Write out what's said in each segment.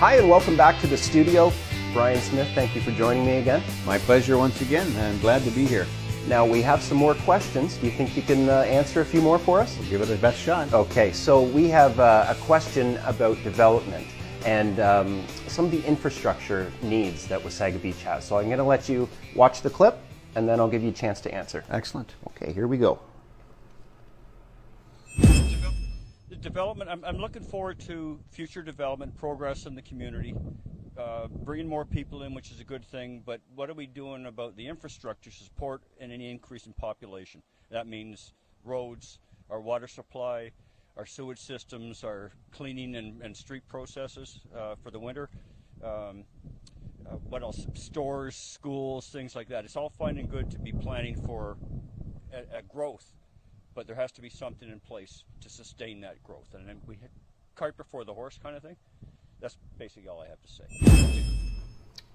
Hi, and welcome back to the studio. Brian Smith, thank you for joining me again. My pleasure once again. I'm glad to be here. Now, we have some more questions. Do you think you can answer a few more for us? We'll give it the best shot. Okay, so we have a question about development and some of the infrastructure needs that Wasaga Beach has. So I'm going to let you watch the clip, and then I'll give you a chance to answer. Excellent. Okay, here we go. The development, I'm looking forward to future development, progress in the community, bringing more people in, which is a good thing, but what are we doing about the infrastructure to support any increase in population? That means roads, our water supply, our sewage systems, our cleaning and street processes for the winter. What else? Stores, schools, things like that. It's all fine and good to be planning for a growth, but there has to be something in place to sustain that growth. And then we cart before the horse kind of thing. That's basically all I have to say.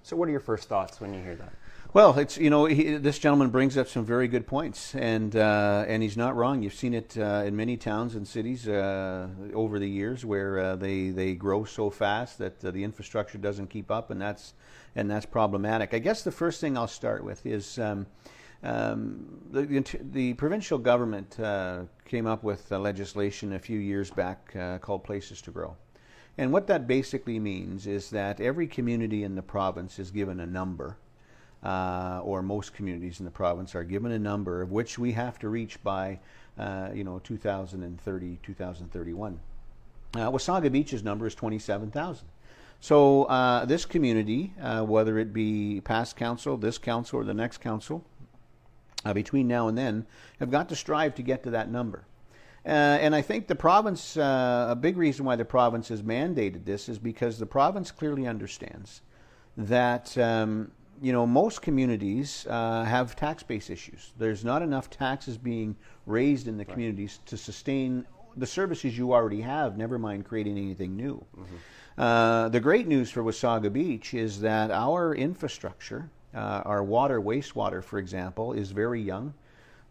So what are your first thoughts when you hear that? Well, it's this gentleman brings up some very good points, and he's not wrong. You've seen it in many towns and cities over the years where they grow so fast that the infrastructure doesn't keep up, and that's problematic. I guess the first thing I'll start with is the provincial government came up with legislation a few years back called Places to Grow. And what that basically means is that every community in the province is given a number, or most communities in the province are given a number of which we have to reach by 2030, 2031. Wasaga Beach's number is 27,000. So this community, whether it be past council, this council, or the next council, between now and then, have got to strive to get to that number. And I think the province, a big reason why the province has mandated this is because the province clearly understands that most communities have tax base issues. There's not enough taxes being raised in the communities to sustain the services you already have, never mind creating anything new. Mm-hmm. The great news for Wasaga Beach is that our infrastructure, our water, wastewater, for example, is very young,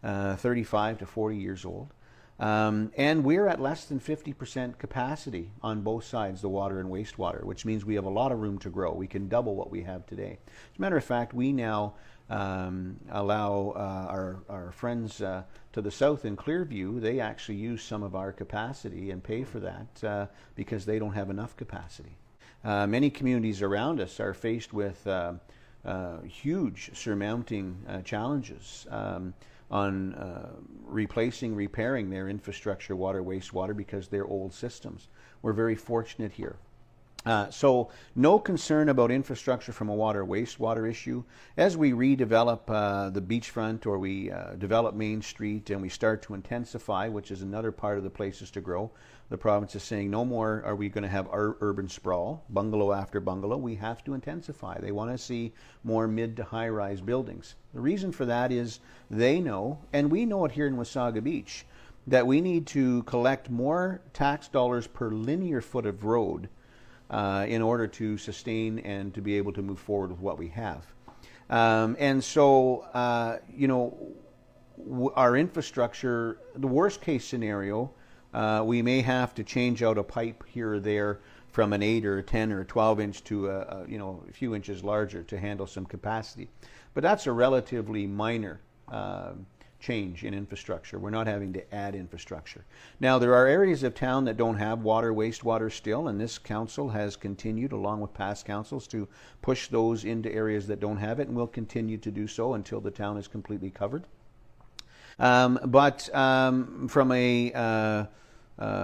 35 to 40 years old. And we're at less than 50% capacity on both sides, the water and wastewater, which means we have a lot of room to grow. We can double what we have today. As a matter of fact, we now allow our friends to the south in Clearview, they actually use some of our capacity and pay for that because they don't have enough capacity. Many communities around us are faced with huge surmounting challenges on repairing their infrastructure, water, wastewater, because they're old systems. We're very fortunate here. So no concern about infrastructure from a water, wastewater issue. As we redevelop the beachfront, or we develop Main Street and we start to intensify, which is another part of the Places to Grow, the province is saying no more are we going to have our urban sprawl, bungalow after bungalow. We have to intensify. They want to see more mid to high-rise buildings. The reason for that is they know, and we know it here in Wasaga Beach, that we need to collect more tax dollars per linear foot of road in order to sustain and to be able to move forward with what we have. And so, our infrastructure, the worst case scenario, we may have to change out a pipe here or there from an 8 or 10 or 12 inch to a few inches larger to handle some capacity. But that's a relatively minor change in infrastructure. We're not having to add infrastructure. Now, there are areas of town that don't have water, wastewater still, and this council has continued, along with past councils, to push those into areas that don't have it, and will continue to do so until the town is completely covered. But from a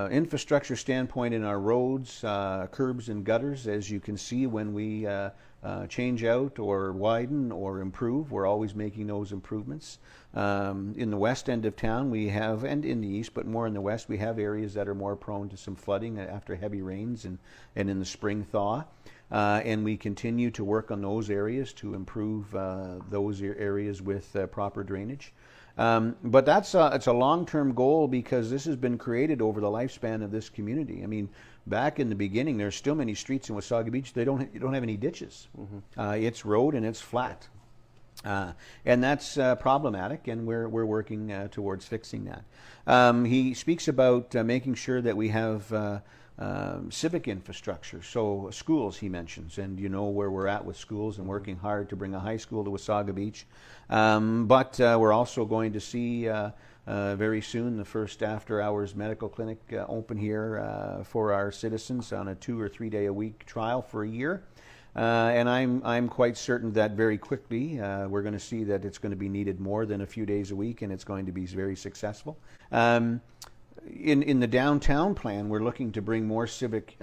infrastructure standpoint in our roads, curbs and gutters, as you can see when we change out or widen or improve, we're always making those improvements. In the west end of town we have, and in the east, but more in the west, we have areas that are more prone to some flooding after heavy rains and in the spring thaw. And we continue to work on those areas to improve those areas with proper drainage. But it's a long-term goal because this has been created over the lifespan of this community. I mean, back in the beginning, there's still many streets in Wasaga Beach. You don't have any ditches. Mm-hmm. It's road and it's flat, and that's problematic. And we're working towards fixing that. He speaks about making sure that we have civic infrastructure. So schools, he mentions, and you know where we're at with schools and working hard to bring a high school to Wasaga Beach. But we're also going to see very soon the first after-hours medical clinic open here for our citizens on a 2 or 3 day a week trial for a year. And I'm quite certain that very quickly we're going to see that it's going to be needed more than a few days a week, and it's going to be very successful. In the downtown plan, we're looking to bring more civic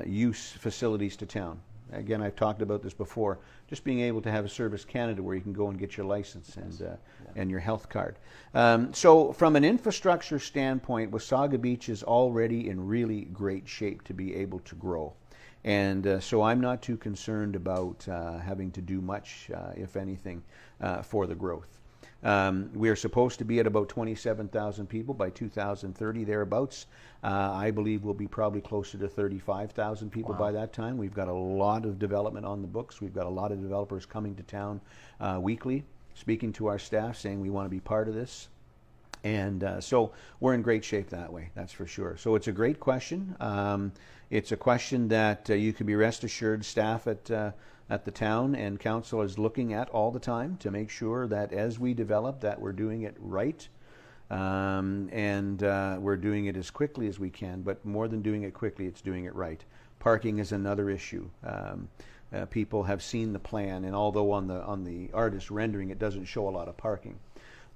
use facilities to town. Again, I've talked about this before. Just being able to have a Service Canada where you can go and get your license and your health card. So from an infrastructure standpoint, Wasaga Beach is already in really great shape to be able to grow. And so I'm not too concerned about having to do much, if anything, for the growth. We are supposed to be at about 27,000 people by 2030, thereabouts. I believe we'll be probably closer to 35,000 people by that time. We've got a lot of development on the books. We've got a lot of developers coming to town weekly, speaking to our staff, saying we want to be part of this. And so we're in great shape that way, that's for sure. So it's a great question. It's a question that you can be rest assured staff at the town and council is looking at all the time to make sure that as we develop that we're doing it right, and we're doing it as quickly as we can, but more than doing it quickly, it's doing it right. Parking is another issue. People have seen the plan, and although on the artist rendering it doesn't show a lot of parking,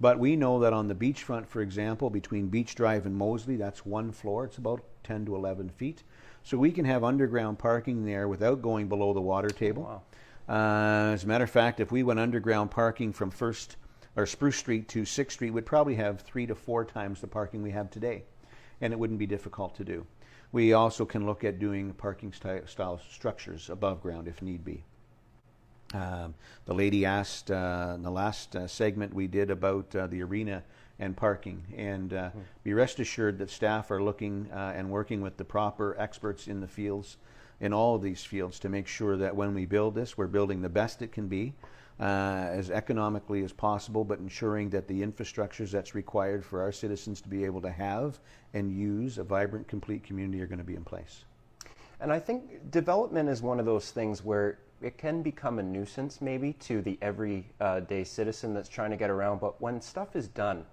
but we know that on the beachfront, for example, between Beach Drive and Moseley, that's one floor. It's about 10 to 11 feet. So we can have underground parking there without going below the water table. Wow. As a matter of fact, if we went underground parking from Spruce Street to 6th Street, we'd probably have 3 to 4 times the parking we have today, and it wouldn't be difficult to do. We also can look at doing parking style structures above ground if need be. The lady asked in the last segment we did about the arena and parking, and be rest assured that staff are looking and working with the proper experts in the fields, in all of these fields, to make sure that when we build this, we're building the best it can be, as economically as possible, but ensuring that the infrastructures that's required for our citizens to be able to have and use a vibrant, complete community are going to be in place. And I think development is one of those things where it can become a nuisance maybe to the everyday citizen that's trying to get around, but when stuff is done,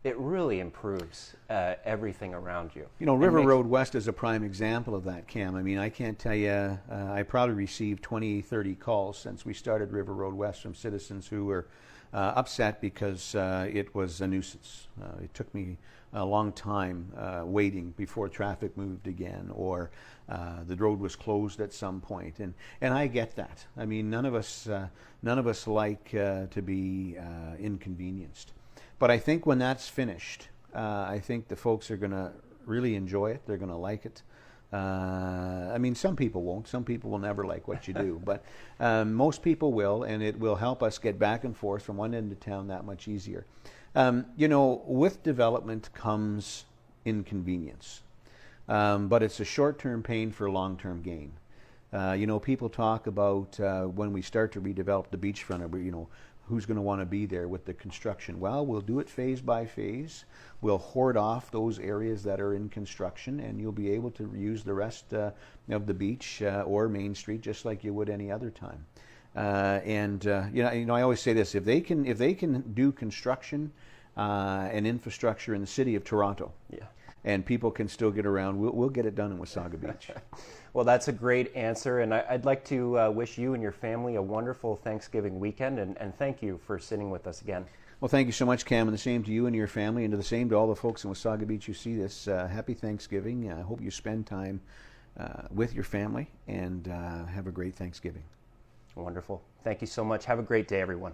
it really improves everything around you. You know, River Road West is a prime example of that, Cam. I mean, I can't tell you, I probably received 20, 30 calls since we started River Road West from citizens who were upset because it was a nuisance. It took me a long time waiting before traffic moved again, or the road was closed at some point, and I get that. I mean, none of us like to be inconvenienced. But I think when that's finished, I think the folks are going to really enjoy it. They're going to like it. I mean, some people won't. Some people will never like what you do. But most people will, and it will help us get back and forth from one end of town that much easier. You know, with development comes inconvenience. But it's a short-term pain for long-term gain. You know, people talk about when we start to redevelop the beachfront, you know, who's going to want to be there with the construction? Well, we'll do it phase by phase. We'll hoard off those areas that are in construction, and you'll be able to use the rest of the beach or Main Street just like you would any other time. You know, I always say this: if they can do construction and infrastructure in the city of Toronto, and people can still get around, we'll get it done in Wasaga Beach. Well, that's a great answer, and I'd like to wish you and your family a wonderful Thanksgiving weekend, and thank you for sitting with us again. Well, thank you so much, Cam, and the same to you and your family, and to the same to all the folks in Wasaga Beach who see this. Happy Thanksgiving. I hope you spend time with your family, and have a great Thanksgiving. Wonderful. Thank you so much. Have a great day, everyone.